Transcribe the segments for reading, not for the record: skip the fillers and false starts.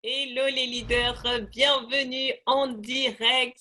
Hello les leaders, bienvenue en direct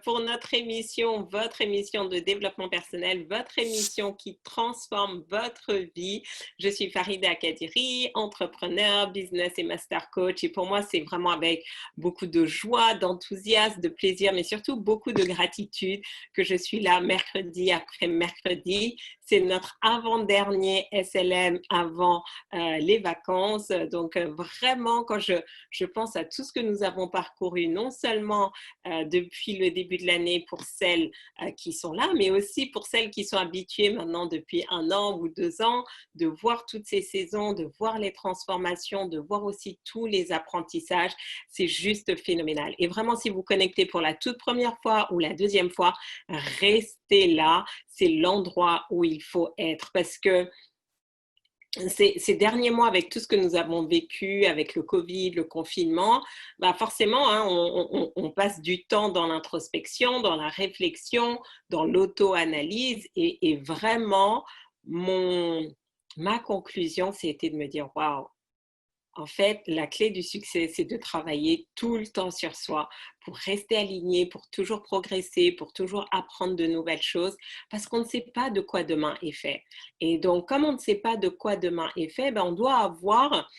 pour notre émission, votre émission de développement personnel, votre émission qui transforme votre vie. Je suis Farida Kadiri, entrepreneur, business et master coach et pour moi c'est vraiment avec beaucoup de joie, d'enthousiasme, de plaisir mais surtout beaucoup de gratitude que je suis là mercredi après mercredi. C'est notre avant-dernier SLM avant les vacances. Donc vraiment quand je pense à tout ce que nous avons parcouru, non seulement depuis le début de l'année pour celles qui sont là, mais aussi pour celles qui sont habituées maintenant depuis 1 an ou 2 ans, de voir toutes ces saisons, de voir les transformations, de voir aussi tous les apprentissages. C'est juste phénoménal. Et vraiment, si vous connectez pour la toute première fois ou la deuxième fois, restez là. C'est l'endroit où il faut être parce que ces derniers mois, avec tout ce que nous avons vécu, avec le Covid, le confinement, bah forcément, hein, on passe du temps dans l'introspection, dans la réflexion, dans l'auto-analyse. Et vraiment, ma conclusion, c'était de me dire, waouh, en fait, la clé du succès, c'est de travailler tout le temps sur soi pour rester aligné, pour toujours progresser, pour toujours apprendre de nouvelles choses, parce qu'on ne sait pas de quoi demain est fait. Et donc, comme on ne sait pas de quoi demain est fait, ben, on doit avoir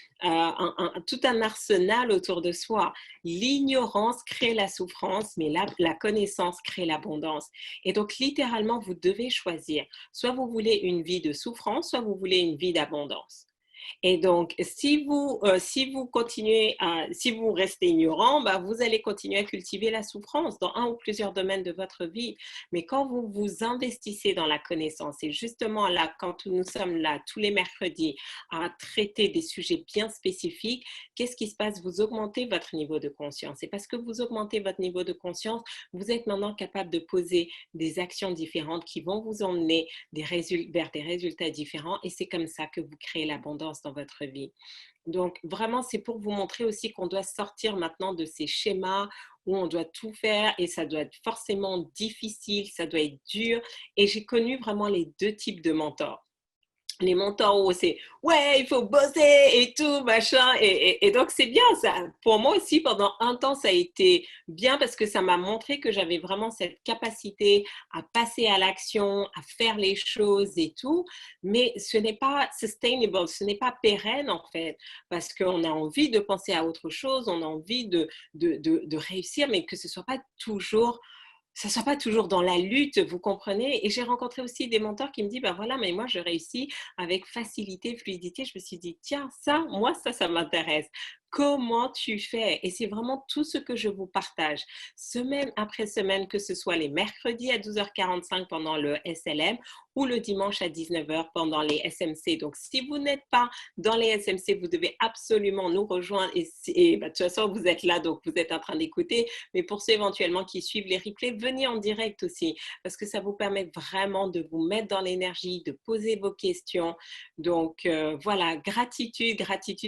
tout un arsenal autour de soi. L'ignorance crée la souffrance, mais la connaissance crée l'abondance. Et donc, littéralement, vous devez choisir. Soit vous voulez une vie de souffrance, soit vous voulez une vie d'abondance. Et donc, si vous continuez si vous restez ignorant, bah, vous allez continuer à cultiver la souffrance dans un ou plusieurs domaines de votre vie. Mais quand vous vous investissez dans la connaissance, et justement là, quand nous sommes là tous les mercredis à traiter des sujets bien spécifiques, qu'est-ce qui se passe? Vous augmentez votre niveau de conscience. Et parce que vous augmentez votre niveau de conscience, vous êtes maintenant capable de poser des actions différentes qui vont vous emmener vers des résultats différents. Et c'est comme ça que vous créez l'abondance dans votre vie. Donc, vraiment, c'est pour vous montrer aussi qu'on doit sortir maintenant de ces schémas où on doit tout faire et ça doit être forcément difficile, ça doit être dur. Et j'ai connu vraiment les deux types de mentors. Les mentors où c'est ouais, il faut bosser et tout, machin. Et donc, c'est bien ça. Pour moi aussi, pendant un temps, ça a été bien parce que ça m'a montré que j'avais vraiment cette capacité à passer à l'action, à faire les choses et tout. Mais ce n'est pas sustainable, ce n'est pas pérenne en fait, parce qu'on a envie de penser à autre chose, on a envie de réussir, mais que ce ne soit pas toujours ça ne soit pas toujours dans la lutte, vous comprenez? Et j'ai rencontré aussi des mentors qui me disent, ben voilà, mais moi, je réussis avec facilité, fluidité. Je me suis dit, tiens, ça, moi, ça m'intéresse. Comment tu fais? Et c'est vraiment tout ce que je vous partage, semaine après semaine, que ce soit les mercredis à 12h45 pendant le SLM ou le dimanche à 19h pendant les SMC. Donc, si vous n'êtes pas dans les SMC, vous devez absolument nous rejoindre. Et de toute façon, vous êtes là, donc vous êtes en train d'écouter. Mais pour ceux éventuellement qui suivent les replays, venez en direct aussi, parce que ça vous permet vraiment de vous mettre dans l'énergie, de poser vos questions. Donc voilà, gratitude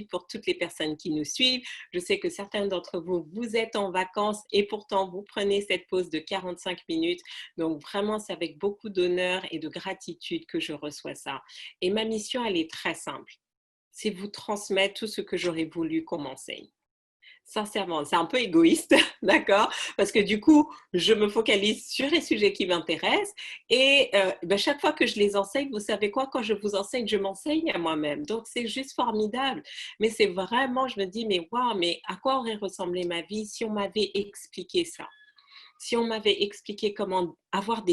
pour toutes les personnes qui nous suivent. Je sais que certains d'entre vous, vous êtes en vacances et pourtant vous prenez cette pause de 45 minutes. Donc vraiment, c'est avec beaucoup d'honneur et de gratitude que je reçois ça. Et ma mission, elle est très simple. C'est vous transmettre tout ce que j'aurais voulu qu'on m'enseigne. Sincèrement, c'est un peu égoïste, d'accord? Parce que du coup, je me focalise sur les sujets qui m'intéressent et ben, chaque fois que je les enseigne, vous savez quoi? Quand je vous enseigne, je m'enseigne à moi-même. Donc, c'est juste formidable. Mais c'est vraiment, je me dis, mais waouh, mais à quoi aurait ressemblé ma vie si on m'avait expliqué ça? Si on m'avait expliqué comment avoir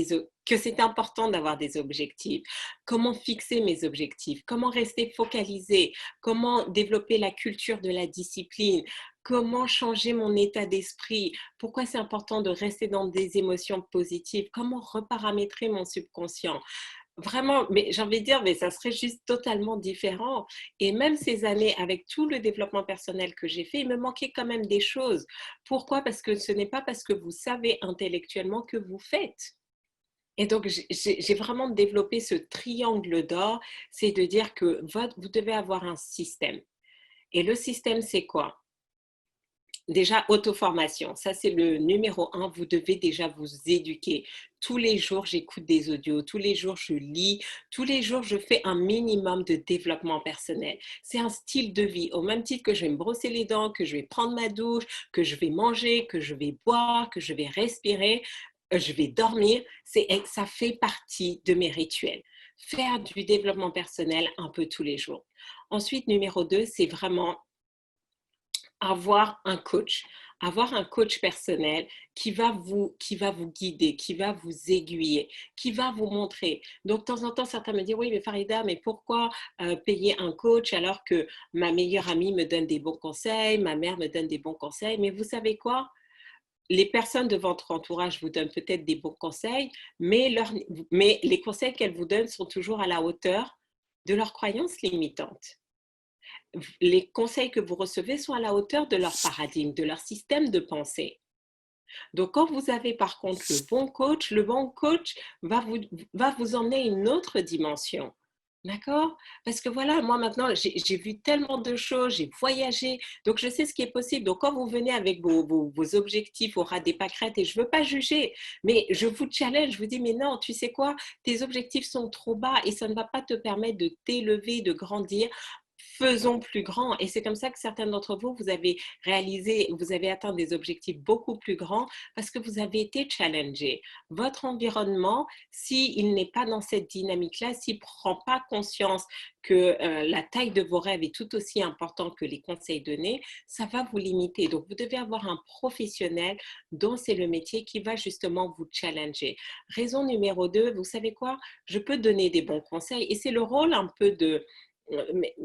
que c'est important d'avoir des objectifs, comment fixer mes objectifs, comment rester focalisé, comment développer la culture de la discipline, comment changer mon état d'esprit, pourquoi c'est important de rester dans des émotions positives, comment reparamétrer mon subconscient. Vraiment, mais j'ai envie de dire, mais ça serait juste totalement différent. Et même ces années, avec tout le développement personnel que j'ai fait, il me manquait quand même des choses. Pourquoi? Parce que ce n'est pas parce que vous savez intellectuellement que vous faites. Et donc, j'ai vraiment développé ce triangle d'or, c'est de dire que vous devez avoir un système. Et le système, c'est quoi? déjà, auto-formation, ça c'est le numéro un. Vous devez déjà vous éduquer. Tous les jours, j'écoute des audios, tous les jours, je lis, tous les jours, je fais un minimum de développement personnel. C'est un style de vie, au même titre que je vais me brosser les dents, que je vais prendre ma douche, que je vais manger, que je vais boire, que je vais respirer, je vais dormir. Ça fait partie de mes rituels. Faire du développement personnel un peu tous les jours. Ensuite, numéro 2, c'est vraiment avoir un coach personnel qui va vous guider, qui va vous aiguiller, qui va vous montrer. Donc, de temps en temps, certains me disent, oui, mais Farida, mais pourquoi payer un coach alors que ma meilleure amie me donne des bons conseils, ma mère me donne des bons conseils? Mais vous savez quoi? Les personnes de votre entourage vous donnent peut-être des bons conseils, mais les conseils qu'elles vous donnent sont toujours à la hauteur de leurs croyances limitantes. Les conseils que vous recevez sont à la hauteur de leur paradigme, de leur système de pensée. Donc, quand vous avez par contre le bon coach va vous emmener à une autre dimension. D'accord? Parce que voilà, moi maintenant, j'ai vu tellement de choses, j'ai voyagé, donc je sais ce qui est possible. Donc, quand vous venez avec vos objectifs au ras des pâquerettes, et je ne veux pas juger, mais je vous challenge, je vous dis, mais non, tu sais quoi, tes objectifs sont trop bas et ça ne va pas te permettre de t'élever, de grandir. Faisons plus grand. Et c'est comme ça que certains d'entre vous, vous avez réalisé, vous avez atteint des objectifs beaucoup plus grands parce que vous avez été challengé. Votre environnement, s'il n'est pas dans cette dynamique-là, s'il ne prend pas conscience que la taille de vos rêves est tout aussi importante que les conseils donnés, ça va vous limiter. Donc, vous devez avoir un professionnel dont c'est le métier qui va justement vous challenger. Raison numéro 2, vous savez quoi? Je peux donner des bons conseils et c'est le rôle un peu de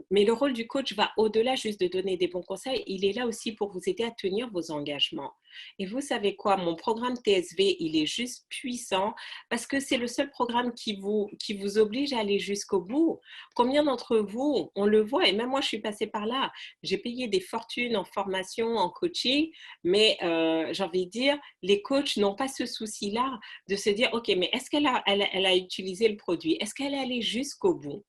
mais le rôle du coach va au-delà juste de donner des bons conseils. Il est là aussi pour vous aider à tenir vos engagements. Et vous savez quoi? Mon programme TSV, il est juste puissant parce que c'est le seul programme qui vous oblige à aller jusqu'au bout. Combien d'entre vous, on le voit, et même moi, je suis passée par là. J'ai payé des fortunes en formation, en coaching, mais j'ai envie de dire, les coachs n'ont pas ce souci-là de se dire, OK, mais est-ce elle a utilisé le produit? Est-ce qu'elle est allée jusqu'au bout?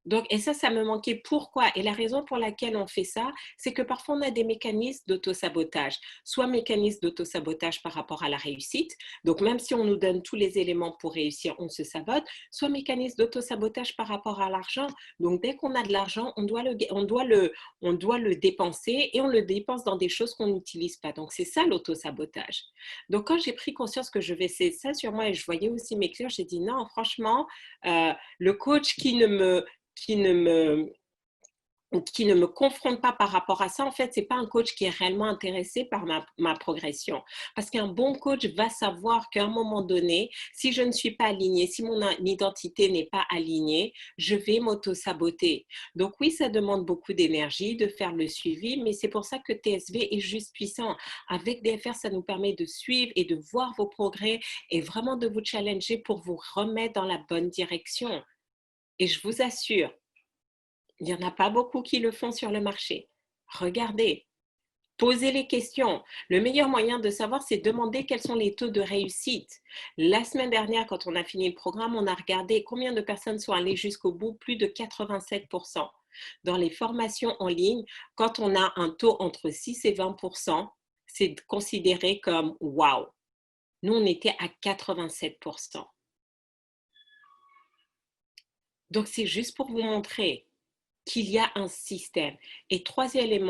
Donc, et ça me manquait. Pourquoi? Et la raison pour laquelle on fait ça, c'est que parfois on a des mécanismes d'autosabotage. Soit mécanisme d'autosabotage par rapport à la réussite. Donc, même si on nous donne tous les éléments pour réussir, on se sabote. Soit mécanisme d'autosabotage par rapport à l'argent. Donc, dès qu'on a de l'argent, on doit le dépenser et on le dépense dans des choses qu'on n'utilise pas. Donc, c'est ça l'autosabotage. Donc, quand j'ai pris conscience que je faisais ça sur moi et je voyais aussi mes clients, j'ai dit non, franchement, le coach qui ne me qui ne me confronte pas par rapport à ça, en fait, c'est pas un coach qui est réellement intéressé par ma progression. Parce qu'un bon coach va savoir qu'à un moment donné, si je ne suis pas alignée, si mon identité n'est pas alignée, je vais m'auto-saboter. Donc oui, ça demande beaucoup d'énergie de faire le suivi, mais c'est pour ça que TSV est juste puissant. Avec DFR, ça nous permet de suivre et de voir vos progrès et vraiment de vous challenger pour vous remettre dans la bonne direction. Et je vous assure, il n'y en a pas beaucoup qui le font sur le marché. Regardez, posez les questions. Le meilleur moyen de savoir, c'est demander quels sont les taux de réussite. La semaine dernière, quand on a fini le programme, on a regardé combien de personnes sont allées jusqu'au bout, plus de 87%. Dans les formations en ligne, quand on a un taux entre 6 et 20%, c'est considéré comme wow. Nous, on était à 87%. Donc, c'est juste pour vous montrer qu'il y a un système. Et troisième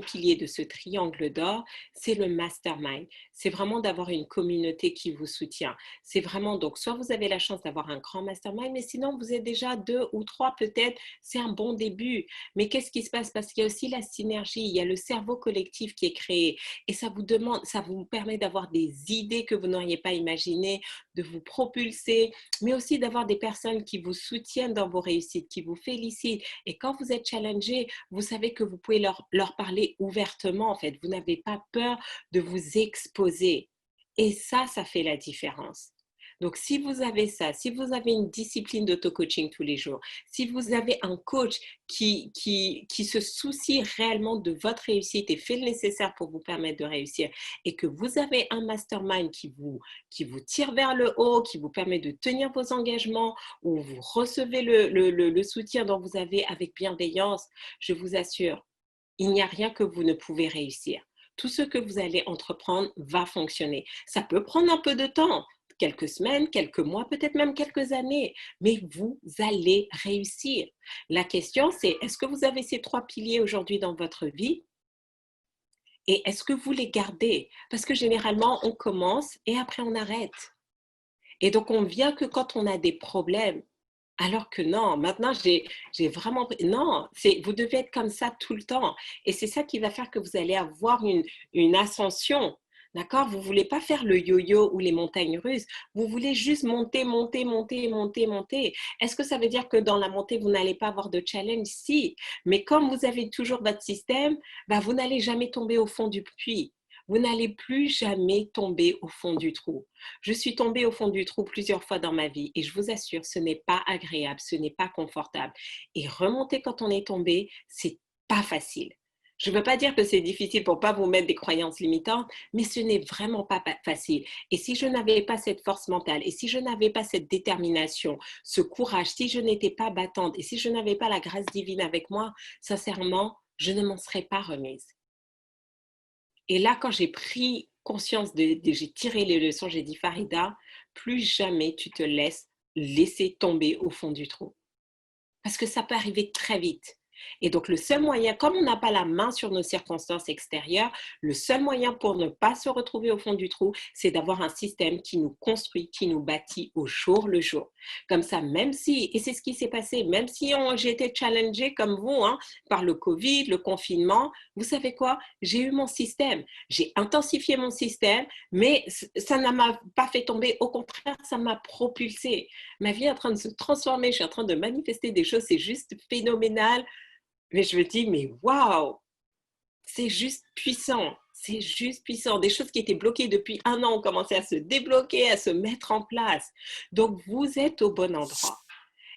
pilier de ce triangle d'or, c'est le mastermind. C'est vraiment d'avoir une communauté qui vous soutient. C'est vraiment, donc, soit vous avez la chance d'avoir un grand mastermind, mais sinon, vous êtes déjà 2 ou 3 peut-être, c'est un bon début. Mais qu'est-ce qui se passe? Parce qu'il y a aussi la synergie, il y a le cerveau collectif qui est créé. Et ça vous permet d'avoir des idées que vous n'auriez pas imaginées, de vous propulser, mais aussi d'avoir des personnes qui vous soutiennent dans vos réussites, qui vous félicitent. Et quand vous êtes challengé, vous savez que vous pouvez leur parler ouvertement, en fait. Vous n'avez pas peur de vous exposer. Et ça fait la différence. Donc, si vous avez ça, si vous avez une discipline d'auto-coaching tous les jours, si vous avez un coach qui se soucie réellement de votre réussite et fait le nécessaire pour vous permettre de réussir, et que vous avez un mastermind qui vous tire vers le haut, qui vous permet de tenir vos engagements, où vous recevez le soutien dont vous avez avec bienveillance, je vous assure, il n'y a rien que vous ne pouvez réussir. Tout ce que vous allez entreprendre va fonctionner. Ça peut prendre un peu de temps, quelques semaines, quelques mois, peut-être même quelques années, mais vous allez réussir. La question, c'est est-ce que vous avez ces 3 piliers aujourd'hui dans votre vie et est-ce que vous les gardez? Parce que généralement, on commence et après on arrête. Et donc, on vient que quand on a des problèmes. Alors que non, maintenant j'ai vraiment non, vous devez être comme ça tout le temps et c'est ça qui va faire que vous allez avoir une ascension, d'accord? Vous voulez pas faire le yo-yo ou les montagnes russes, vous voulez juste monter, monter, monter, monter, monter. Est-ce que ça veut dire que dans la montée, vous n'allez pas avoir de challenge? Si, mais comme vous avez toujours votre système, bah, vous n'allez jamais tomber au fond du puits. Vous n'allez plus jamais tomber au fond du trou. Je suis tombée au fond du trou plusieurs fois dans ma vie et je vous assure, ce n'est pas agréable, ce n'est pas confortable. Et remonter quand on est tombé, c'est pas facile. Je ne veux pas dire que c'est difficile pour pas vous mettre des croyances limitantes, mais ce n'est vraiment pas facile. Et si je n'avais pas cette force mentale, et si je n'avais pas cette détermination, ce courage, si je n'étais pas battante, et si je n'avais pas la grâce divine avec moi, sincèrement, je ne m'en serais pas remise. Et là, quand j'ai pris conscience, j'ai tiré les leçons, j'ai dit, Farida, plus jamais tu te laisser tomber au fond du trou. Parce que ça peut arriver très vite. Et donc, le seul moyen, comme on n'a pas la main sur nos circonstances extérieures, le seul moyen pour ne pas se retrouver au fond du trou, c'est d'avoir un système qui nous construit, qui nous bâtit au jour le jour. Comme ça, même si, et c'est ce qui s'est passé, même si j'ai été challengée comme vous, hein, par le Covid, le confinement, vous savez quoi? J'ai eu mon système. J'ai intensifié mon système, mais ça ne m'a pas fait tomber. Au contraire, ça m'a propulsé. Ma vie est en train de se transformer. Je suis en train de manifester des choses. C'est juste phénoménal. Mais je me dis, mais waouh, c'est juste puissant. C'est juste puissant. Des choses qui étaient bloquées depuis 1 an ont commencé à se débloquer, à se mettre en place. Donc, vous êtes au bon endroit.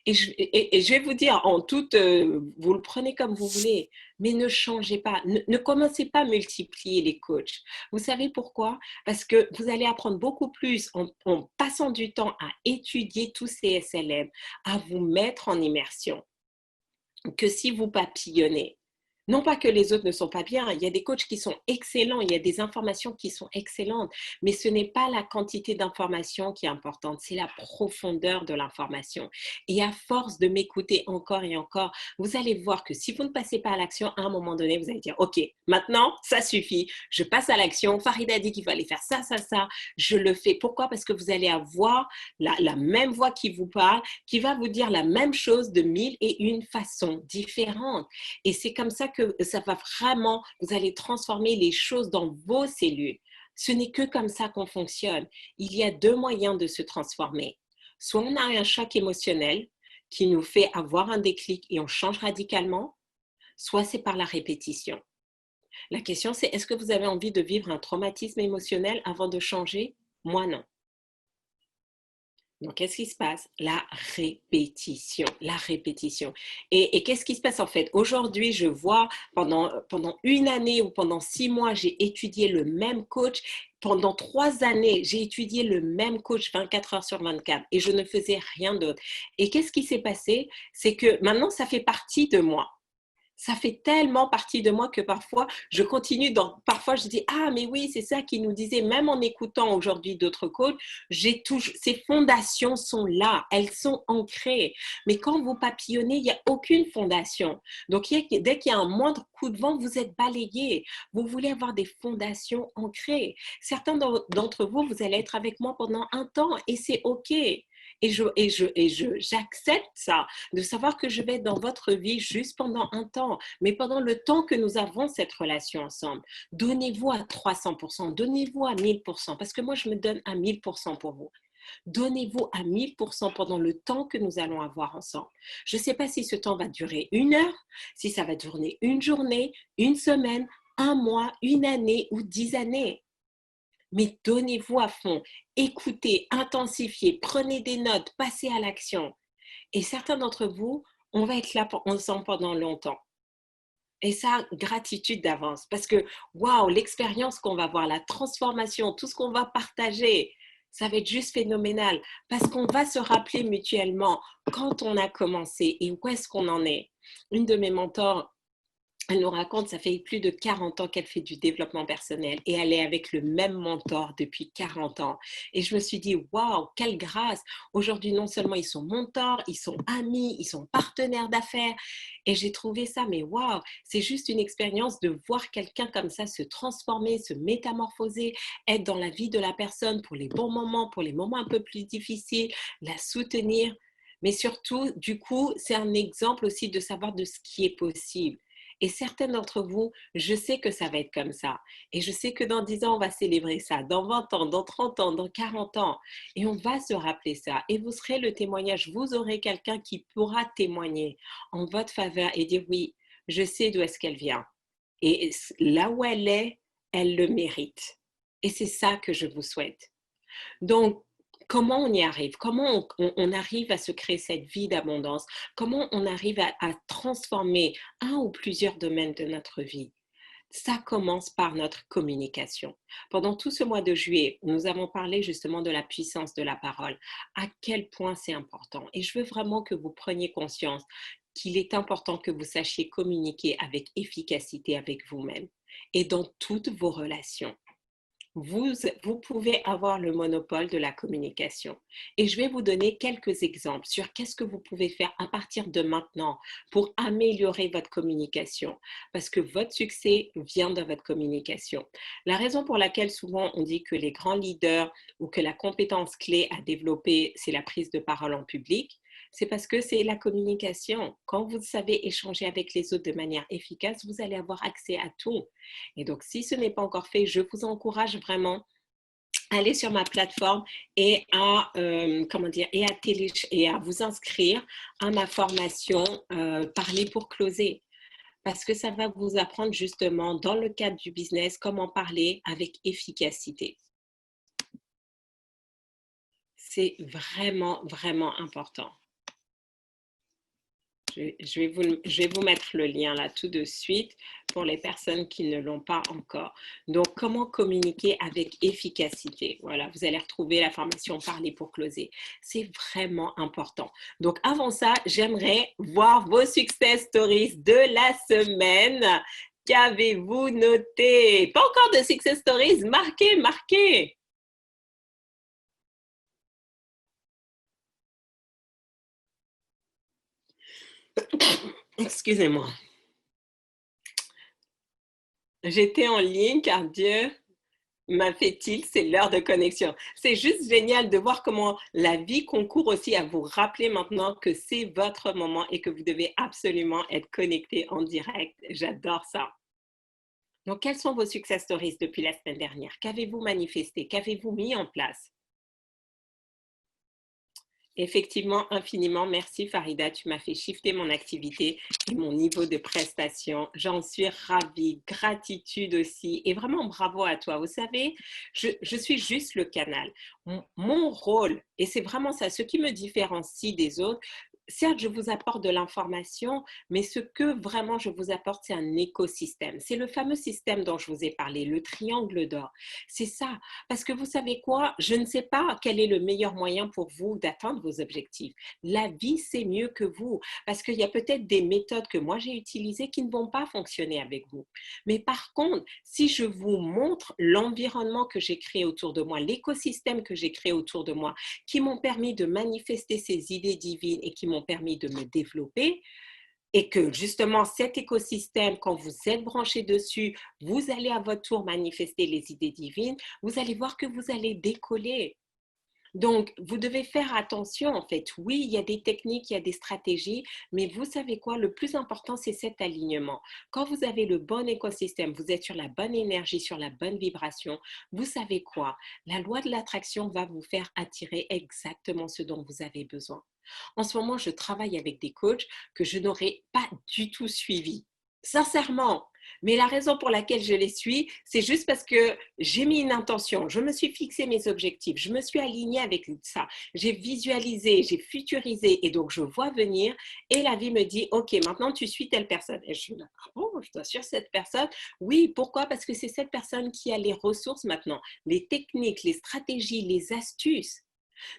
Et je vais vous dire, vous le prenez comme vous voulez, mais ne changez pas, ne commencez pas à multiplier les coachs. Vous savez pourquoi? Parce que vous allez apprendre beaucoup plus en passant du temps à étudier tous ces SLM, à vous mettre en immersion, que si vous papillonnez. Non pas que les autres ne sont pas bien, il y a des coachs qui sont excellents, il y a des informations qui sont excellentes, mais ce n'est pas la quantité d'informations qui est importante, c'est la profondeur de l'information. Et à force de m'écouter encore et encore, vous allez voir que si vous ne passez pas à l'action, à un moment donné, vous allez dire, OK, maintenant, ça suffit, je passe à l'action, Farida a dit qu'il fallait faire ça, ça, ça, je le fais. Pourquoi? Parce que vous allez avoir la même voix qui vous parle, qui va vous dire la même chose de 1001 façons différentes. Et c'est comme ça que ça va vraiment, vous allez transformer les choses dans vos cellules. Ce n'est que comme ça qu'on fonctionne. Il y a 2 moyens de se transformer. Soit on a un choc émotionnel qui nous fait avoir un déclic et on change radicalement, soit c'est par la répétition. La question, c'est est-ce que vous avez envie de vivre un traumatisme émotionnel avant de changer? Moi, non. Donc, qu'est-ce qui se passe? La répétition, la répétition. Et qu'est-ce qui se passe en fait? Aujourd'hui, je vois pendant 1 année ou pendant 6 mois, j'ai étudié le même coach. Pendant 3 années, j'ai étudié le même coach 24 heures sur 24 et je ne faisais rien d'autre. Et qu'est-ce qui s'est passé? C'est que maintenant, ça fait partie de moi. Ça fait tellement partie de moi que parfois, je continue parfois je dis, ah, mais oui, c'est ça qu'il nous disait, même en écoutant aujourd'hui d'autres coachs, ces fondations sont là, elles sont ancrées. Mais quand vous papillonnez, il n'y a aucune fondation. Donc, dès qu'il y a un moindre coup de vent, vous êtes balayé. Vous voulez avoir des fondations ancrées. Certains d'entre vous, vous allez être avec moi pendant un temps et c'est OK. J'accepte ça, de savoir que je vais être dans votre vie juste pendant un temps, mais pendant le temps que nous avons cette relation ensemble. Donnez-vous à 300%, donnez-vous à 1000%, parce que moi, je me donne à 1000% pour vous. Donnez-vous à 1000% pendant le temps que nous allons avoir ensemble. Je ne sais pas si ce temps va durer 1 heure, si ça va durer une journée, une semaine, un mois, 1 année ou 10 années. Mais donnez-vous à fond, écoutez, intensifiez, prenez des notes, passez à l'action. Et certains d'entre vous, on va être là ensemble pendant longtemps. Et ça, gratitude d'avance. Parce que, waouh, l'expérience qu'on va avoir, la transformation, tout ce qu'on va partager, ça va être juste phénoménal. Parce qu'on va se rappeler mutuellement quand on a commencé et où est-ce qu'on en est. Une de mes mentors Elle nous raconte, ça fait plus de 40 ans qu'elle fait du développement personnel et elle est avec le même mentor depuis 40 ans. Et je me suis dit, waouh, quelle grâce. Aujourd'hui, non seulement ils sont mentors, ils sont amis, ils sont partenaires d'affaires. Et j'ai trouvé ça, mais waouh, c'est juste une expérience de voir quelqu'un comme ça se transformer, se métamorphoser, être dans la vie de la personne pour les bons moments, pour les moments un peu plus difficiles, la soutenir. Mais surtout, du coup, c'est un exemple aussi de savoir de ce qui est possible. Et certains d'entre vous, je sais que ça va être comme ça. Et je sais que dans 10 ans, on va célébrer ça. Dans 20 ans, dans 30 ans, dans 40 ans. Et on va se rappeler ça. Et vous serez le témoignage. Vous aurez quelqu'un qui pourra témoigner en votre faveur et dire oui, je sais d'où est-ce qu'elle vient. Et là où elle le mérite. Et c'est ça que je vous souhaite. Donc, comment on y arrive? Comment on arrive à se créer cette vie d'abondance? Comment on arrive à transformer un ou plusieurs domaines de notre vie? Ça commence par notre communication. Pendant tout ce mois de juillet, nous avons parlé justement de la puissance de la parole, à quel point c'est important. Et je veux vraiment que vous preniez conscience qu'il est important que vous sachiez communiquer avec efficacité avec vous-même et dans toutes vos relations. Vous pouvez avoir le monopole de la communication. Et je vais vous donner quelques exemples sur qu'est-ce que vous pouvez faire à partir de maintenant pour améliorer votre communication. Parce que votre succès vient de votre communication. La raison pour laquelle souvent on dit que les grands leaders ou que la compétence clé à développer, c'est la prise de parole en public, c'est parce que c'est la communication. Quand vous savez échanger avec les autres de manière efficace, vous allez avoir accès à tout. Et donc, si ce n'est pas encore fait, je vous encourage vraiment à aller sur ma plateforme et à, et à vous inscrire à ma formation Parler pour closer. Parce que ça va vous apprendre justement dans le cadre du business comment parler avec efficacité. C'est vraiment, vraiment important. Je vais vous mettre le lien là tout de suite pour les personnes qui ne l'ont pas encore. Donc, comment communiquer avec efficacité? Voilà, vous allez retrouver la formation Parler pour closer. C'est vraiment important. Donc, avant ça, j'aimerais voir vos success stories de la semaine. Qu'avez-vous noté? Pas encore de success stories? Marquez, marquez! Excusez-moi. J'étais en ligne car Dieu m'a fait tilt, c'est l'heure de connexion. C'est juste génial de voir comment la vie concourt aussi à vous rappeler maintenant que c'est votre moment et que vous devez absolument être connecté en direct. J'adore ça. Donc, quels sont vos success stories depuis la semaine dernière? Qu'avez-vous manifesté? Qu'avez-vous mis en place? Effectivement, infiniment merci Farida, tu m'as fait shifter mon activité et mon niveau de prestation. J'en suis ravie, gratitude aussi et vraiment bravo à toi. Vous savez, je suis juste le canal. Mon rôle, et c'est vraiment ça, ce qui me différencie des autres, certes, je vous apporte de l'information, mais ce que vraiment je vous apporte, c'est un écosystème. C'est le fameux système dont je vous ai parlé, le triangle d'or. C'est ça. Parce que vous savez quoi? Je ne sais pas quel est le meilleur moyen pour vous d'atteindre vos objectifs. La vie, c'est mieux que vous. Parce qu'il y a peut-être des méthodes que moi j'ai utilisées qui ne vont pas fonctionner avec vous. Mais par contre, si je vous montre l'environnement que j'ai créé autour de moi, l'écosystème que j'ai créé autour de moi, qui m'ont permis de manifester ces idées divines et qui m'ont permis de me développer, et que justement cet écosystème, quand vous êtes branché dessus, vous allez à votre tour manifester les idées divines, vous allez voir que vous allez décoller. Donc, vous devez faire attention, en fait. Oui, il y a des techniques, il y a des stratégies, mais vous savez quoi? Le plus important, c'est cet alignement. Quand vous avez le bon écosystème, vous êtes sur la bonne énergie, sur la bonne vibration, vous savez quoi? La loi de l'attraction va vous faire attirer exactement ce dont vous avez besoin. En ce moment, je travaille avec des coachs que je n'aurais pas du tout suivis. Sincèrement, mais la raison pour laquelle je les suis, c'est juste parce que j'ai mis une intention, je me suis fixé mes objectifs, je me suis alignée avec ça, j'ai visualisé, j'ai futurisé et donc je vois venir et la vie me dit, OK, maintenant tu suis telle personne. Et je suis là, ah bon, je dois suivre cette personne? Oui, pourquoi? Parce que c'est cette personne qui a les ressources maintenant, les techniques, les stratégies, les astuces.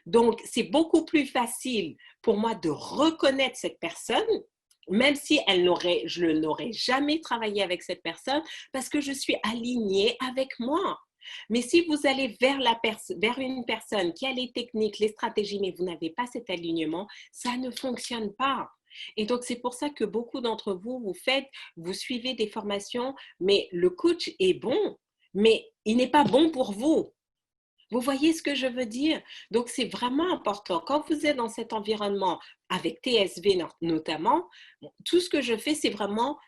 Donc, c'est beaucoup plus facile pour moi de reconnaître cette personne même si je n'aurais jamais travaillé avec cette personne parce que je suis alignée avec moi. Mais si vous allez vers une personne qui a les techniques, les stratégies, mais vous n'avez pas cet alignement, ça ne fonctionne pas. Et donc, c'est pour ça que beaucoup d'entre vous, vous suivez des formations, mais le coach est bon, mais il n'est pas bon pour vous. Vous voyez ce que je veux dire? Donc, c'est vraiment important. Quand vous êtes dans cet environnement, avec TSV notamment, tout ce que je fais, c'est vraiment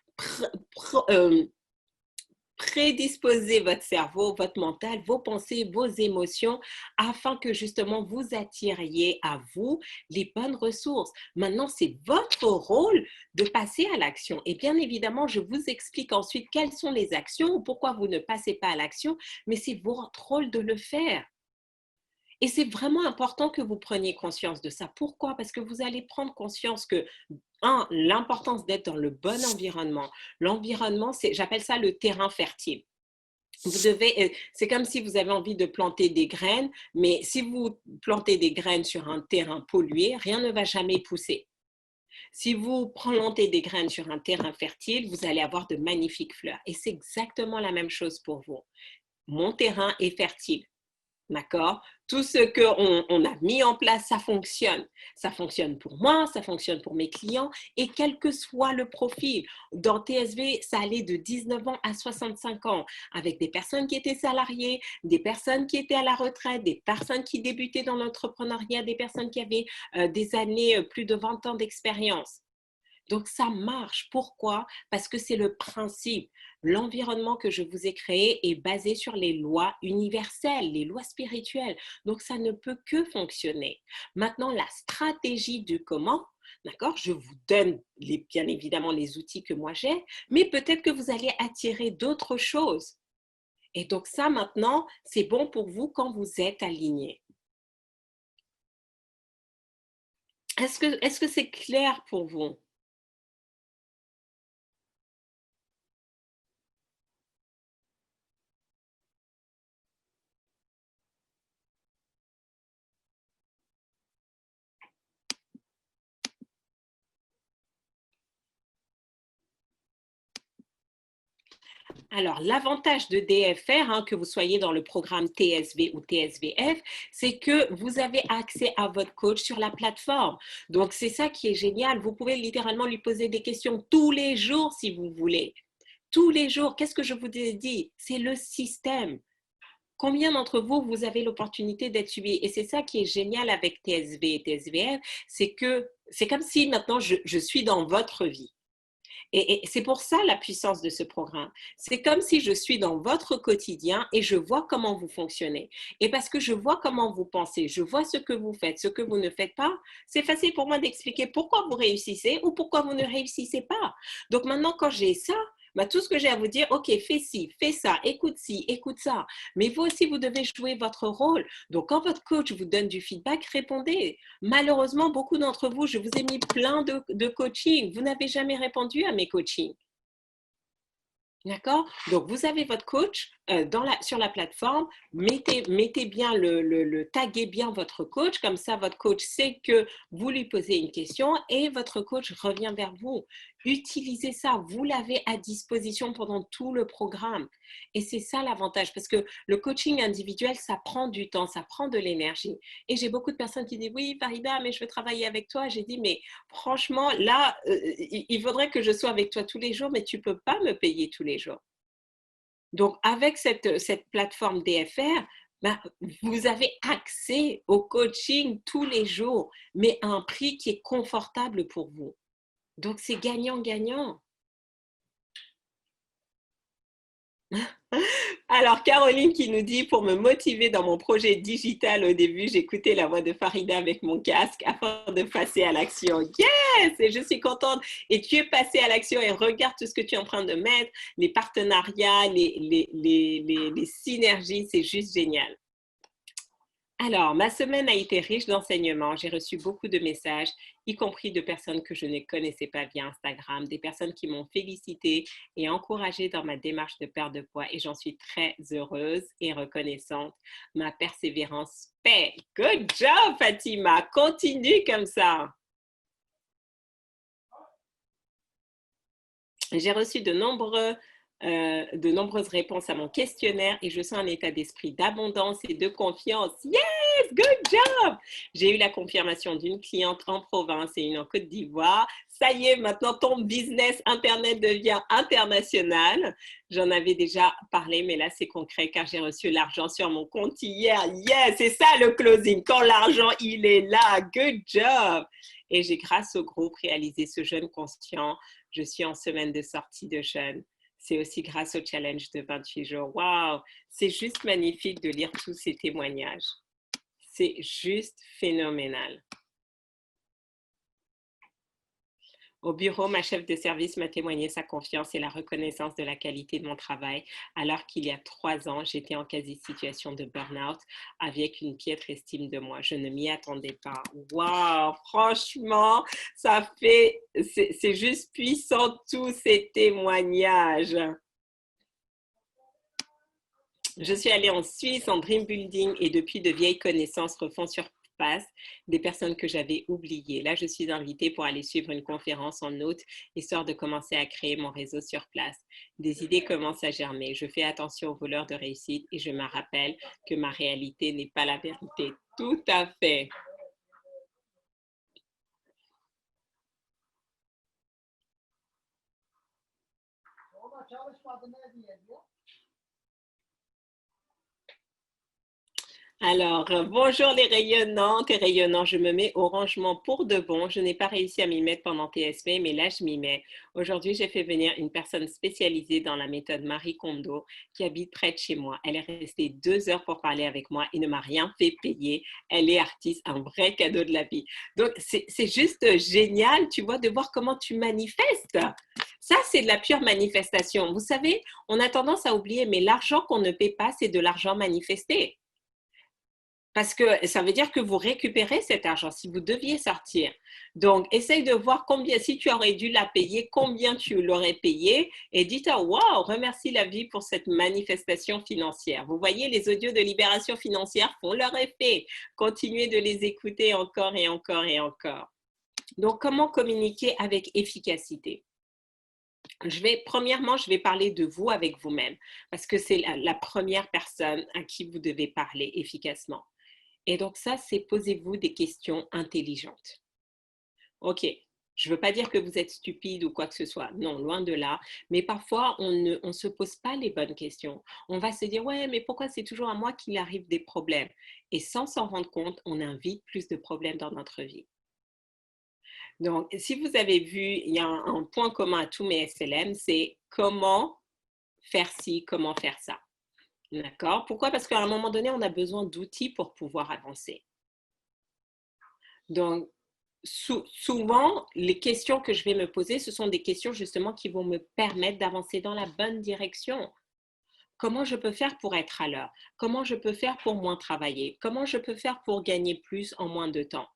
prédisposer votre cerveau, votre mental, vos pensées, vos émotions, afin que justement vous attiriez à vous les bonnes ressources. Maintenant, c'est votre rôle de passer à l'action. Et bien évidemment, je vous explique ensuite quelles sont les actions ou pourquoi vous ne passez pas à l'action, mais c'est votre rôle de le faire. Et c'est vraiment important que vous preniez conscience de ça. Pourquoi? Parce que vous allez prendre conscience que, l'importance d'être dans le bon environnement. L'environnement, j'appelle ça le terrain fertile. C'est comme si vous avez envie de planter des graines, mais si vous plantez des graines sur un terrain pollué, rien ne va jamais pousser. Si vous plantez des graines sur un terrain fertile, vous allez avoir de magnifiques fleurs. Et c'est exactement la même chose pour vous. Mon terrain est fertile. D'accord? Tout ce qu'on a mis en place, ça fonctionne. Ça fonctionne pour moi, ça fonctionne pour mes clients et quel que soit le profil. Dans TSV, ça allait de 19 ans à 65 ans avec des personnes qui étaient salariées, des personnes qui étaient à la retraite, des personnes qui débutaient dans l'entrepreneuriat, des personnes qui avaient des années, plus de 20 ans d'expérience. Donc, ça marche. Pourquoi? Parce que c'est le principe. L'environnement que je vous ai créé est basé sur les lois universelles, les lois spirituelles. Donc, ça ne peut que fonctionner. Maintenant, la stratégie du comment, d'accord? Je vous donne bien évidemment les outils que moi j'ai, mais peut-être que vous allez attirer d'autres choses. Et donc, ça maintenant, c'est bon pour vous quand vous êtes aligné. Est-ce que c'est clair pour vous? Alors, l'avantage de DFR, que vous soyez dans le programme TSV ou TSVF, c'est que vous avez accès à votre coach sur la plateforme. Donc, c'est ça qui est génial. Vous pouvez littéralement lui poser des questions tous les jours si vous voulez. Tous les jours. Qu'est-ce que je vous ai dit? C'est le système. Combien d'entre vous, vous avez l'opportunité d'être suivi? Et c'est ça qui est génial avec TSV et TSVF, c'est que c'est comme si maintenant je suis dans votre vie. Et c'est pour ça la puissance de ce programme. C'est comme si je suis dans votre quotidien et je vois comment vous fonctionnez. Et parce que je vois comment vous pensez, je vois ce que vous faites, ce que vous ne faites pas, c'est facile pour moi d'expliquer pourquoi vous réussissez ou pourquoi vous ne réussissez pas. Donc maintenant, quand j'ai ça, bah, tout ce que j'ai à vous dire, OK, fais ci, fais ça, ci, écoute ça. Mais vous aussi, vous devez jouer votre rôle. Donc, quand votre coach vous donne du feedback, répondez. Malheureusement, beaucoup d'entre vous, je vous ai mis plein de coaching. Vous n'avez jamais répondu à mes coachings. D'accord? Donc, vous avez votre coach sur la plateforme. Mettez bien taguez bien votre coach. Comme ça, votre coach sait que vous lui posez une question et votre coach revient vers vous. Utilisez ça. Vous l'avez à disposition pendant tout le programme. Et c'est ça l'avantage parce que le coaching individuel, ça prend du temps, ça prend de l'énergie. Et j'ai beaucoup de personnes qui disent, oui, Farida, mais je veux travailler avec toi. J'ai dit, mais franchement, là, il faudrait que je sois avec toi tous les jours, mais tu ne peux pas me payer tous les jours. Donc, avec cette plateforme DFR, ben, vous avez accès au coaching tous les jours, mais à un prix qui est confortable pour vous. Donc, c'est gagnant-gagnant. Alors, Caroline qui nous dit, pour me motiver dans mon projet digital au début, j'écoutais la voix de Farida avec mon casque afin de passer à l'action. Yes! Et je suis contente. Et tu es passée à l'action et regarde tout ce que tu es en train de mettre, les partenariats, les synergies, c'est juste génial. Alors, ma semaine a été riche d'enseignements. J'ai reçu beaucoup de messages, y compris de personnes que je ne connaissais pas via Instagram, des personnes qui m'ont félicité et encouragée dans ma démarche de perte de poids et j'en suis très heureuse et reconnaissante. Ma persévérance paie. Good job, Fatima. Continue comme ça. J'ai reçu de nombreuses réponses à mon questionnaire et je sens un état d'esprit d'abondance et de confiance. Yes, good job! J'ai eu la confirmation d'une cliente en province et une en Côte d'Ivoire. Ça y est, maintenant ton business Internet devient international. J'en avais déjà parlé, mais là c'est concret car j'ai reçu l'argent sur mon compte hier. Yes, c'est ça le closing, quand l'argent il est là. Good job! Et j'ai, grâce au groupe, réalisé ce jeûne conscient. Je suis en semaine de sortie de jeûne. C'est aussi grâce au challenge de 28 jours. Waouh! C'est juste magnifique de lire tous ces témoignages. C'est juste phénoménal. Au bureau, ma chef de service m'a témoigné sa confiance et la reconnaissance de la qualité de mon travail, alors qu'il y a 3 ans, j'étais en quasi-situation de burn-out avec une piètre estime de moi. Je ne m'y attendais pas. Waouh! Franchement, c'est juste puissant tous ces témoignages. Je suis allée en Suisse en dream building et depuis, de vieilles connaissances refont surface, des personnes que j'avais oubliées. Là, je suis invitée pour aller suivre une conférence en août, histoire de commencer à créer mon réseau sur place. Des idées commencent à germer. Je fais attention aux voleurs de réussite et je me rappelle que ma réalité n'est pas la vérité. Tout à fait. Alors, bonjour les rayonnantes et rayonnants, je me mets au rangement pour de bon. Je n'ai pas réussi à m'y mettre pendant TSP, mais là, je m'y mets. Aujourd'hui, j'ai fait venir une personne spécialisée dans la méthode Marie Kondo qui habite près de chez moi. Elle est restée 2 heures pour parler avec moi et ne m'a rien fait payer. Elle est artiste, un vrai cadeau de la vie. Donc, c'est juste génial, tu vois, de voir comment tu manifestes. Ça, c'est de la pure manifestation. Vous savez, on a tendance à oublier, mais l'argent qu'on ne paie pas, c'est de l'argent manifesté. Parce que ça veut dire que vous récupérez cet argent si vous deviez sortir. Donc, essaye de voir combien, si tu aurais dû la payer, combien tu l'aurais payé et dis-toi, waouh, remercie la vie pour cette manifestation financière. Vous voyez, les audios de libération financière font leur effet. Continuez de les écouter encore et encore et encore. Donc, comment communiquer avec efficacité? Premièrement, je vais parler de vous avec vous-même parce que c'est la première personne à qui vous devez parler efficacement. Et donc ça, c'est posez-vous des questions intelligentes. Ok, je ne veux pas dire que vous êtes stupide ou quoi que ce soit. Non, loin de là. Mais parfois, on ne se pose pas les bonnes questions. On va se dire, ouais, mais pourquoi c'est toujours à moi qu'il arrive des problèmes? Et sans s'en rendre compte, on invite plus de problèmes dans notre vie. Donc, si vous avez vu, il y a un point commun à tous mes SLM, c'est comment faire ci, comment faire ça. D'accord? Pourquoi? Parce qu'à un moment donné, on a besoin d'outils pour pouvoir avancer. Donc, souvent, les questions que je vais me poser, ce sont des questions justement qui vont me permettre d'avancer dans la bonne direction. Comment je peux faire pour être à l'heure? Comment je peux faire pour moins travailler? Comment je peux faire pour gagner plus en moins de temps?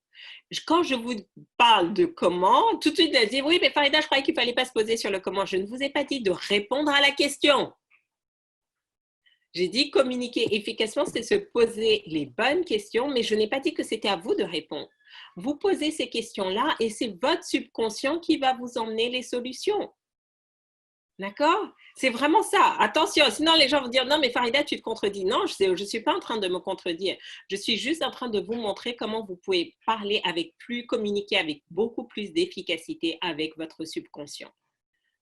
Quand je vous parle de comment, tout de suite, vous dites, oui, mais Farida, je croyais qu'il ne fallait pas se poser sur le comment. Je ne vous ai pas dit de répondre à la question. J'ai dit communiquer efficacement, c'est se poser les bonnes questions, mais je n'ai pas dit que c'était à vous de répondre. Vous posez ces questions-là et c'est votre subconscient qui va vous emmener les solutions. D'accord? C'est vraiment ça. Attention, sinon les gens vont dire non, mais Farida, tu te contredis. Non, je ne suis pas en train de me contredire. Je suis juste en train de vous montrer comment vous pouvez parler communiquer avec beaucoup plus d'efficacité avec votre subconscient.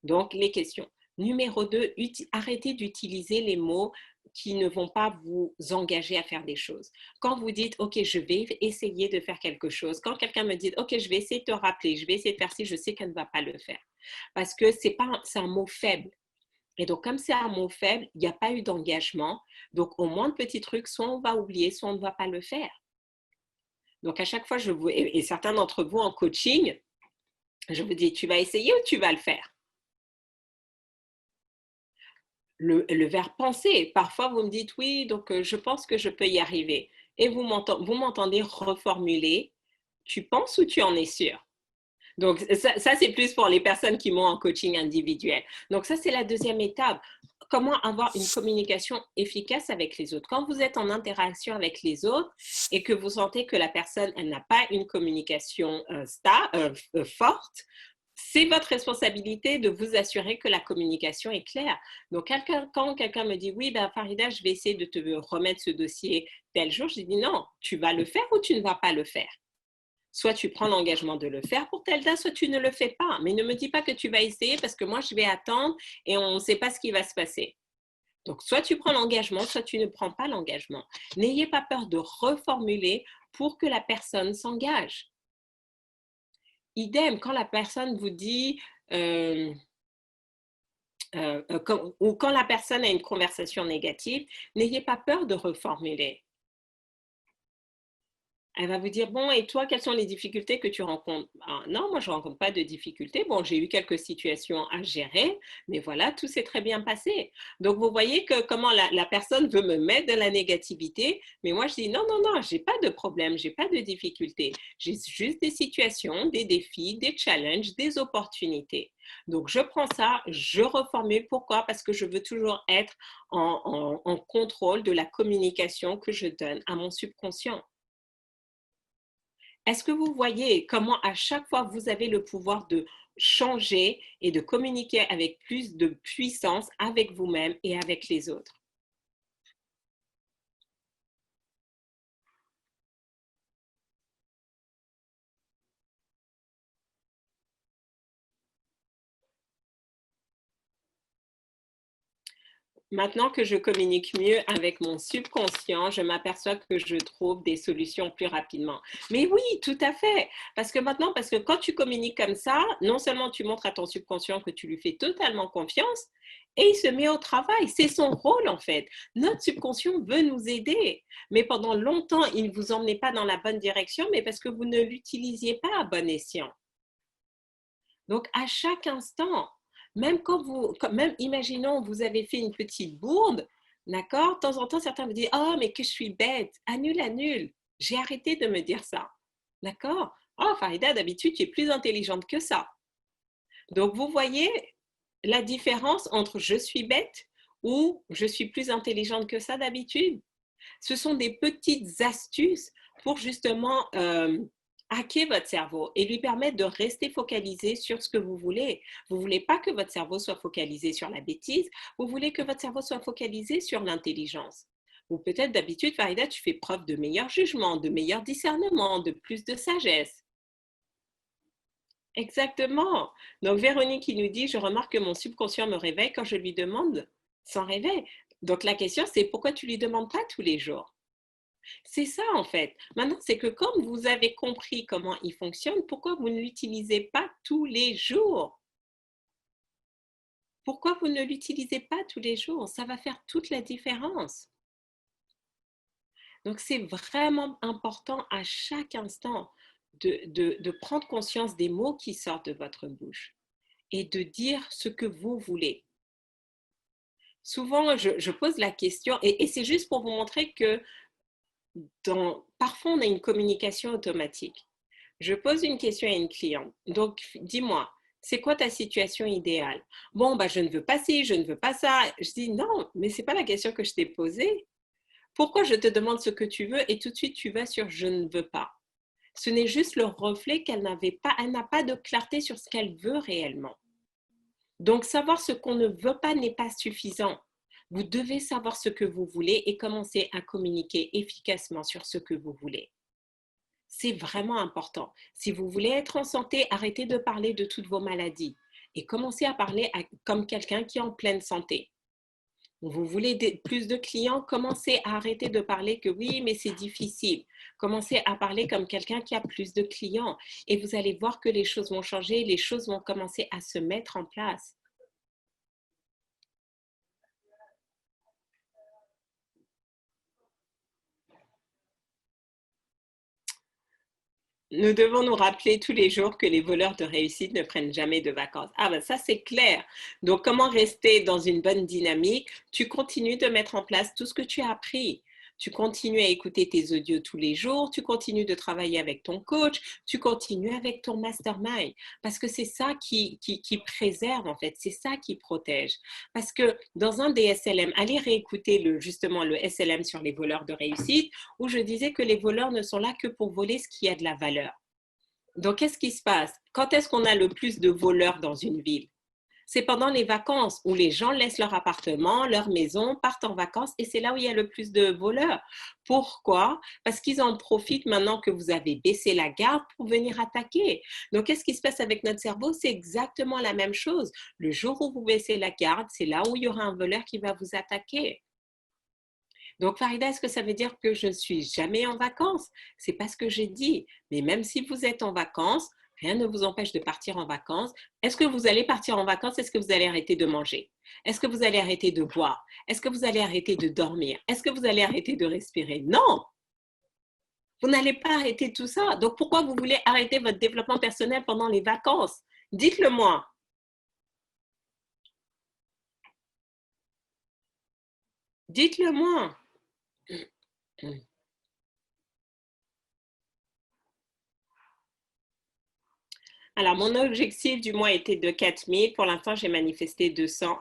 Donc, les questions. Numéro 2, arrêtez d'utiliser les mots qui ne vont pas vous engager à faire des choses. Quand vous dites, OK, je vais essayer de faire quelque chose, quand quelqu'un me dit, OK, je vais essayer de te rappeler, je vais essayer de faire ci, je sais qu'elle ne va pas le faire. Parce que c'est un mot faible. Et donc, comme c'est un mot faible, il n'y a pas eu d'engagement. Donc, au moins de petits trucs, soit on va oublier, soit on ne va pas le faire. Donc, à chaque fois, et certains d'entre vous en coaching, je vous dis, tu vas essayer ou tu vas le faire? Le verbe penser. Parfois, vous me dites oui, donc je pense que je peux y arriver. Et vous m'entendez reformuler, tu penses ou tu en es sûr? Donc, ça c'est plus pour les personnes qui m'ont en coaching individuel. Donc, ça, c'est la deuxième étape. Comment avoir une communication efficace avec les autres? Quand vous êtes en interaction avec les autres et que vous sentez que la personne, elle n'a pas une communication forte, c'est votre responsabilité de vous assurer que la communication est claire. Donc, quand quelqu'un me dit, oui, ben, Farida, je vais essayer de te remettre ce dossier tel jour, je dis, non, tu vas le faire ou tu ne vas pas le faire. Soit tu prends l'engagement de le faire pour telle date, soit tu ne le fais pas. Mais ne me dis pas que tu vas essayer parce que moi, je vais attendre et on ne sait pas ce qui va se passer. Donc, soit tu prends l'engagement, soit tu ne prends pas l'engagement. N'ayez pas peur de reformuler pour que la personne s'engage. Idem, quand la personne vous dit, ou quand la personne a une conversation négative, n'ayez pas peur de reformuler. Elle va vous dire, bon, et toi, quelles sont les difficultés que tu rencontres? Ah, non, moi, je ne rencontre pas de difficultés. Bon, j'ai eu quelques situations à gérer, mais voilà, tout s'est très bien passé. Donc, vous voyez que comment la personne veut me mettre de la négativité, mais moi, je dis, non, non, non, je n'ai pas de problème, je n'ai pas de difficultés. J'ai juste des situations, des défis, des challenges, des opportunités. Donc, je prends ça, je reformule. Pourquoi? Parce que je veux toujours être en contrôle de la communication que je donne à mon subconscient. Est-ce que vous voyez comment à chaque fois vous avez le pouvoir de changer et de communiquer avec plus de puissance avec vous-même et avec les autres? Maintenant que je communique mieux avec mon subconscient, je m'aperçois que je trouve des solutions plus rapidement. Mais oui, tout à fait. Parce que quand tu communiques comme ça, non seulement tu montres à ton subconscient que tu lui fais totalement confiance, et il se met au travail. C'est son rôle en fait. Notre subconscient veut nous aider. Mais pendant longtemps, il ne vous emmenait pas dans la bonne direction, mais parce que vous ne l'utilisiez pas à bon escient. Donc, à chaque instant, même imaginons, vous avez fait une petite bourde, d'accord? De temps en temps, certains vous disent, oh, mais que je suis bête, annule, annule. J'ai arrêté de me dire ça, d'accord? Oh, Farida, d'habitude, tu es plus intelligente que ça. Donc, vous voyez la différence entre je suis bête ou je suis plus intelligente que ça d'habitude? Ce sont des petites astuces pour justement hacker votre cerveau et lui permettre de rester focalisé sur ce que vous voulez. Vous ne voulez pas que votre cerveau soit focalisé sur la bêtise, vous voulez que votre cerveau soit focalisé sur l'intelligence. Ou peut-être d'habitude, Farida, tu fais preuve de meilleur jugement, de meilleur discernement, de plus de sagesse. Exactement. Donc Véronique qui nous dit, je remarque que mon subconscient me réveille quand je lui demande sans réveil. Donc la question, c'est pourquoi tu lui demandes pas tous les jours? C'est ça en fait. Maintenant, c'est que comme vous avez compris comment il fonctionne, pourquoi vous ne l'utilisez pas tous les jours? Pourquoi vous ne l'utilisez pas tous les jours? Ça va faire toute la différence. Donc, c'est vraiment important à chaque instant de prendre conscience des mots qui sortent de votre bouche et de dire ce que vous voulez. Souvent, je pose la question, et c'est juste pour vous montrer que parfois, on a une communication automatique. Je pose une question à une cliente. Donc, dis-moi, c'est quoi ta situation idéale? Bon, bah, je ne veux pas ci, je ne veux pas ça. Je dis non, mais ce n'est pas la question que je t'ai posée. Pourquoi je te demande ce que tu veux et tout de suite tu vas sur je ne veux pas? Ce n'est juste le reflet qu'elle n'avait pas, elle n'a pas de clarté sur ce qu'elle veut réellement. Donc, savoir ce qu'on ne veut pas n'est pas suffisant. Vous devez savoir ce que vous voulez et commencer à communiquer efficacement sur ce que vous voulez. C'est vraiment important. Si vous voulez être en santé, arrêtez de parler de toutes vos maladies et commencez à parler comme quelqu'un qui est en pleine santé. Vous voulez plus de clients, commencez à arrêter de parler que oui, mais c'est difficile. Commencez à parler comme quelqu'un qui a plus de clients et vous allez voir que les choses vont changer, les choses vont commencer à se mettre en place. Nous devons nous rappeler tous les jours que les voleurs de réussite ne prennent jamais de vacances. Ah ben ça c'est clair. Donc comment rester dans une bonne dynamique? Tu continues de mettre en place tout ce que tu as appris. Tu continues à écouter tes audios tous les jours, tu continues de travailler avec ton coach, tu continues avec ton mastermind. Parce que c'est ça qui préserve en fait, c'est ça qui protège. Parce que dans un des SLM, allez réécouter justement le SLM sur les voleurs de réussite, où je disais que les voleurs ne sont là que pour voler ce qui a de la valeur. Donc, qu'est-ce qui se passe? Quand est-ce qu'on a le plus de voleurs dans une ville? C'est pendant les vacances où les gens laissent leur appartement, leur maison, partent en vacances et c'est là où il y a le plus de voleurs. Pourquoi? Parce qu'ils en profitent maintenant que vous avez baissé la garde pour venir attaquer. Donc, qu'est-ce qui se passe avec notre cerveau? C'est exactement la même chose. Le jour où vous baissez la garde, c'est là où il y aura un voleur qui va vous attaquer. Donc, Farida, est-ce que ça veut dire que je ne suis jamais en vacances? C'est pas ce que j'ai dit. Mais même si vous êtes en vacances, rien ne vous empêche de partir en vacances. Est-ce que vous allez partir en vacances? Est-ce que vous allez arrêter de manger? Est-ce que vous allez arrêter de boire? Est-ce que vous allez arrêter de dormir? Est-ce que vous allez arrêter de respirer? Non, vous n'allez pas arrêter tout ça. Donc, pourquoi vous voulez arrêter votre développement personnel pendant les vacances? Dites-le moi. Dites-le moi. Alors, mon objectif du mois était de 4000. Pour l'instant, j'ai manifesté 200.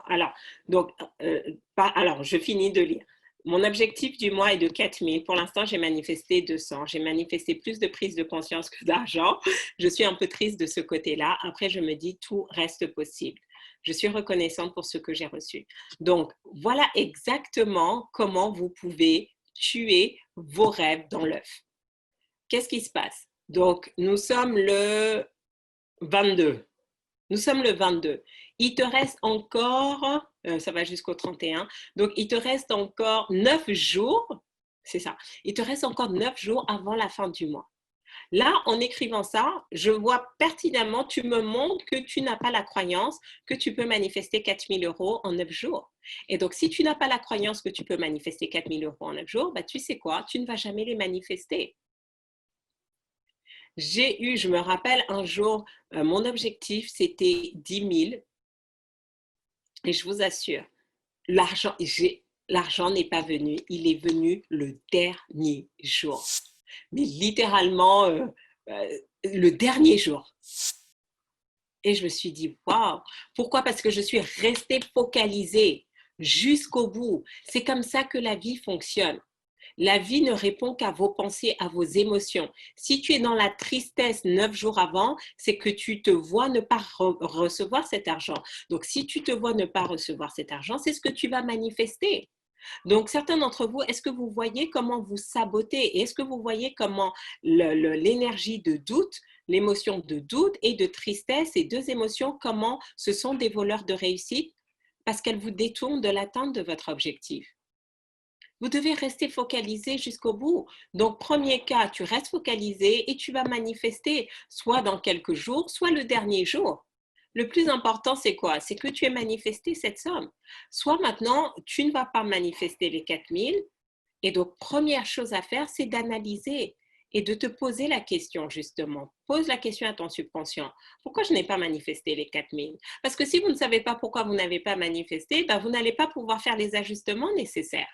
Donc, je finis de lire. Mon objectif du mois est de 4000. Pour l'instant, j'ai manifesté 200. J'ai manifesté plus de prise de conscience que d'argent. Je suis un peu triste de ce côté-là. Après, je me dis, tout reste possible. Je suis reconnaissante pour ce que j'ai reçu. Donc, voilà exactement comment vous pouvez tuer vos rêves dans l'œuf. Qu'est-ce qui se passe? Donc, nous sommes le 22. Nous sommes le 22. Il te reste encore, ça va jusqu'au 31, donc il te reste encore 9 jours, c'est ça, il te reste encore 9 jours avant la fin du mois. Là, en écrivant ça, je vois pertinemment, tu me montres que tu n'as pas la croyance que tu peux manifester 4000 euros en 9 jours. Et donc, si tu n'as pas la croyance que tu peux manifester 4000 euros en 9 jours, bah, tu sais quoi, tu ne vas jamais les manifester. Je me rappelle un jour, mon objectif, c'était 10 000. Et je vous assure, l'argent n'est pas venu. Il est venu le dernier jour. Mais littéralement, le dernier jour. Et je me suis dit, waouh! Pourquoi? Parce que je suis restée focalisée jusqu'au bout. C'est comme ça que la vie fonctionne. La vie ne répond qu'à vos pensées, à vos émotions. Si tu es dans la tristesse 9 jours avant, c'est que tu te vois ne pas recevoir cet argent. Donc, si tu te vois ne pas recevoir cet argent, c'est ce que tu vas manifester. Donc, certains d'entre vous, est-ce que vous voyez comment vous sabotez? Et est-ce que vous voyez comment l'énergie de doute, l'émotion de doute et de tristesse, ces deux émotions, comment ce sont des voleurs de réussite? Parce qu'elles vous détournent de l'atteinte de votre objectif. Vous devez rester focalisé jusqu'au bout. Donc, premier cas, tu restes focalisé et tu vas manifester soit dans quelques jours, soit le dernier jour. Le plus important, c'est quoi? C'est que tu aies manifesté cette somme. Soit maintenant, tu ne vas pas manifester les 4000. Et donc, première chose à faire, c'est d'analyser et de te poser la question, justement. Pose la question à ton subconscient. Pourquoi je n'ai pas manifesté les 4000? Parce que si vous ne savez pas pourquoi vous n'avez pas manifesté, ben vous n'allez pas pouvoir faire les ajustements nécessaires.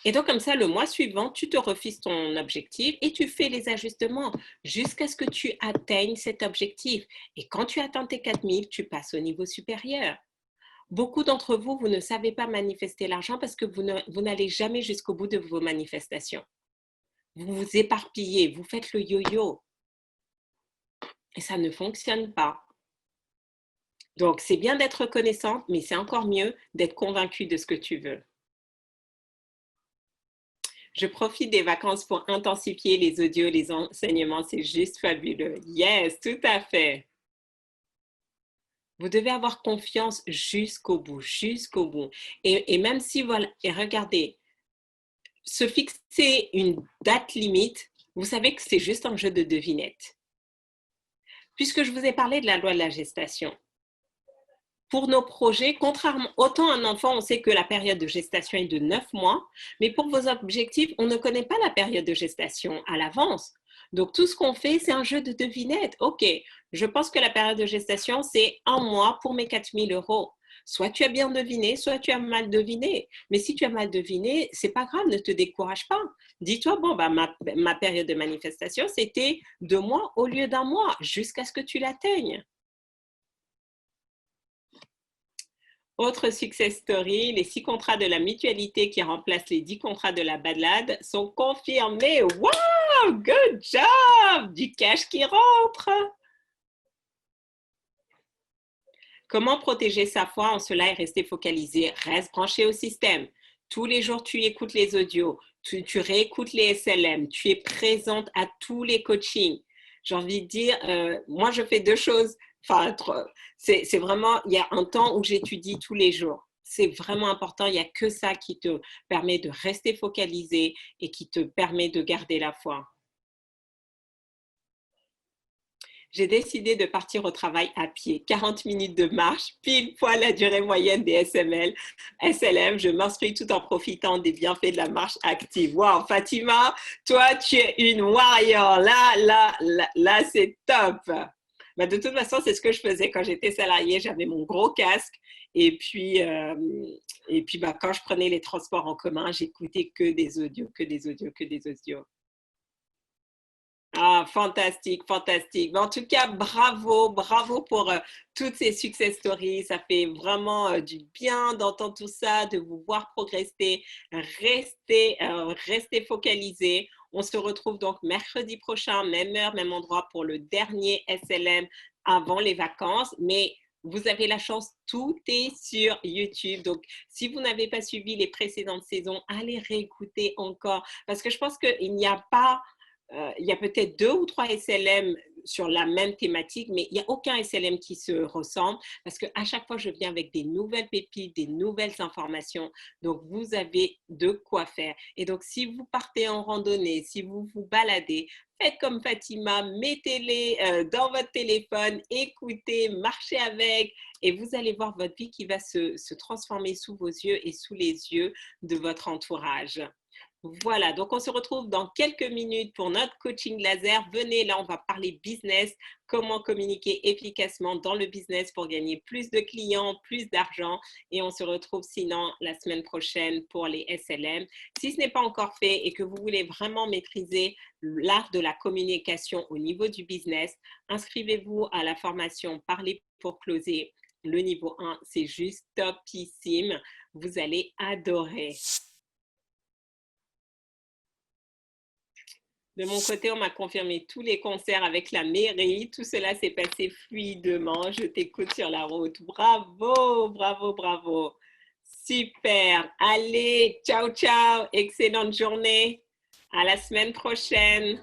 Et donc, comme ça, le mois suivant, tu te refises ton objectif et tu fais les ajustements jusqu'à ce que tu atteignes cet objectif. Et quand tu atteins tes 4000, tu passes au niveau supérieur. Beaucoup d'entre vous, vous ne savez pas manifester l'argent parce que vous n'allez jamais jusqu'au bout de vos manifestations. Vous vous éparpillez, vous faites le yo-yo. Et ça ne fonctionne pas. Donc, c'est bien d'être reconnaissante, mais c'est encore mieux d'être convaincu de ce que tu veux. Je profite des vacances pour intensifier les audios, les enseignements. C'est juste fabuleux. Yes, tout à fait. Vous devez avoir confiance jusqu'au bout, jusqu'au bout. Et même si, voilà, et regardez, se fixer une date limite, vous savez que c'est juste un jeu de devinette. Puisque je vous ai parlé de la loi de la gestation, pour nos projets, contrairement, autant un enfant, on sait que la période de gestation est de 9 mois, mais pour vos objectifs, on ne connaît pas la période de gestation à l'avance. Donc, tout ce qu'on fait, c'est un jeu de devinette. OK, je pense que la période de gestation, c'est 1 mois pour mes 4000 euros. Soit tu as bien deviné, soit tu as mal deviné. Mais si tu as mal deviné, c'est pas grave, ne te décourage pas. Dis-toi, bon, bah, ma période de manifestation, c'était 2 mois au lieu d'1 mois, jusqu'à ce que tu l'atteignes. Autre success story, les 6 contrats de la mutualité qui remplacent les 10 contrats de la balade sont confirmés. Wow! good job! Du cash qui rentre. Comment protéger sa foi en cela et rester focalisé? Reste branché au système. Tous les jours, tu écoutes les audios, tu réécoutes les SLM, tu es présente à tous les coachings. J'ai envie de dire, moi, je fais deux choses. Enfin, c'est vraiment, il y a un temps où j'étudie tous les jours. C'est vraiment important. Il n'y a que ça qui te permet de rester focalisé et qui te permet de garder la foi. J'ai décidé de partir au travail à pied, 40 minutes de marche, pile poil la durée moyenne des SLM. Je m'instruis tout en profitant des bienfaits de la marche active. Wow, Fatima, toi, tu es une warrior. Là, c'est top. Bah, de toute façon, c'est ce que je faisais quand j'étais salariée. J'avais mon gros casque et puis bah, quand je prenais les transports en commun, j'écoutais que des audios, que des audios, que des audios. Ah, fantastique, fantastique. Mais en tout cas, bravo, bravo pour toutes ces success stories. Ça fait vraiment du bien d'entendre tout ça, de vous voir progresser. Restez focalisés. On se retrouve donc mercredi prochain, même heure, même endroit pour le dernier SLM avant les vacances. Mais vous avez la chance, tout est sur YouTube. Donc, si vous n'avez pas suivi les précédentes saisons, allez réécouter encore. Parce que je pense qu'il n'y a pas il y a peut-être 2 ou 3 SLM sur la même thématique, mais il n'y a aucun SLM qui se ressemble parce qu'à chaque fois, je viens avec des nouvelles pépites, des nouvelles informations. Donc, vous avez de quoi faire. Et donc, si vous partez en randonnée, si vous vous baladez, faites comme Fatima, mettez-les dans votre téléphone, écoutez, marchez avec et vous allez voir votre vie qui va se transformer sous vos yeux et sous les yeux de votre entourage. Voilà, donc on se retrouve dans quelques minutes pour notre coaching laser. Venez, là, on va parler business, comment communiquer efficacement dans le business pour gagner plus de clients, plus d'argent. Et on se retrouve sinon la semaine prochaine pour les SLM. Si ce n'est pas encore fait et que vous voulez vraiment maîtriser l'art de la communication au niveau du business, inscrivez-vous à la formation Parler pour closer. Le niveau 1, c'est juste topissime. Vous allez adorer. De mon côté, on m'a confirmé tous les concerts avec la mairie. Tout cela s'est passé fluidement. Je t'écoute sur la route. Bravo, bravo, bravo. Super. Allez, ciao, ciao. Excellente journée. À la semaine prochaine.